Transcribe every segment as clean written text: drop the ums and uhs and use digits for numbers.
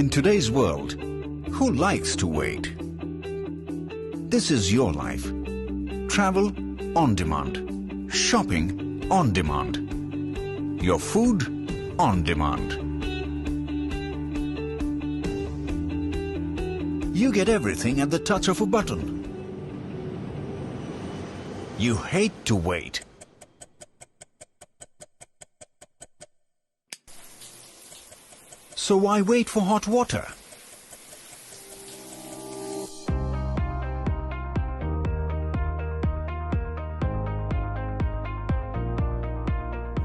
In today's world, who likes to wait? This is your life. Travel on demand. Shopping on demand. Your food on demand. You get everything at the touch of a button. You hate to wait. So why wait for hot water?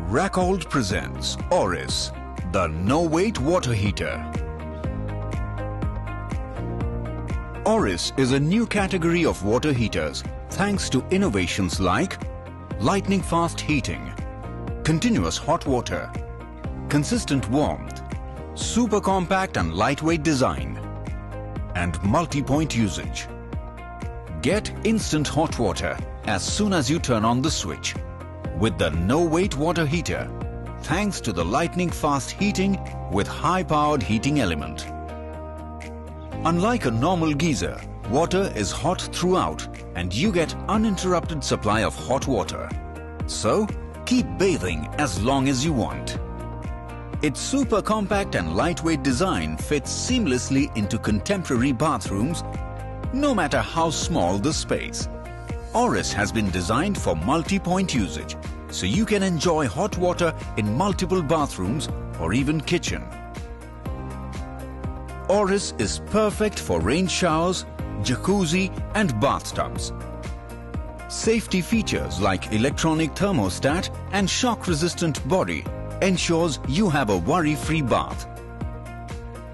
Racold presents Oris, the no-wait water heater. Oris is a new category of water heaters thanks to innovations like lightning-fast heating, continuous hot water, consistent warmth, super compact and lightweight design, and multi-point usage. Get instant hot water as soon as you turn on the switch with the no-wait water heater thanks to the lightning-fast heating with high-powered heating element. Unlike a normal geyser, water is hot throughout and you get uninterrupted supply of hot water. So, keep bathing as long as you want. Its super compact and lightweight design fits seamlessly into contemporary bathrooms, no matter how small the space. Oris has been designed for multi-point usage, so you can enjoy hot water in multiple bathrooms or even kitchen. Oris is perfect for rain showers, jacuzzi and bathtubs. Safety features like electronic thermostat and shock-resistant body ensures you have a worry-free bath.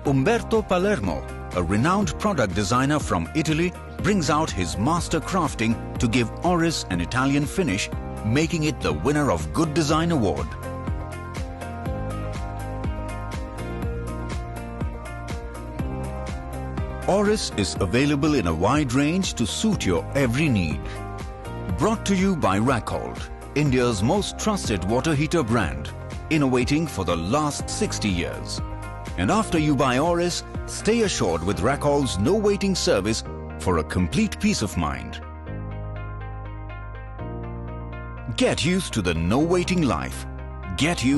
Umberto Palermo, a renowned product designer from Italy, brings out his master crafting to give Oris an Italian finish, making it the winner of Good Design Award. Oris is available in a wide range to suit your every need. Brought to you by Racold, India's most trusted water heater brand, innovating for the last 60 years. And after you buy Oris, stay assured with Racold's no-waiting service for a complete peace of mind. Get used to the no-waiting life. Get used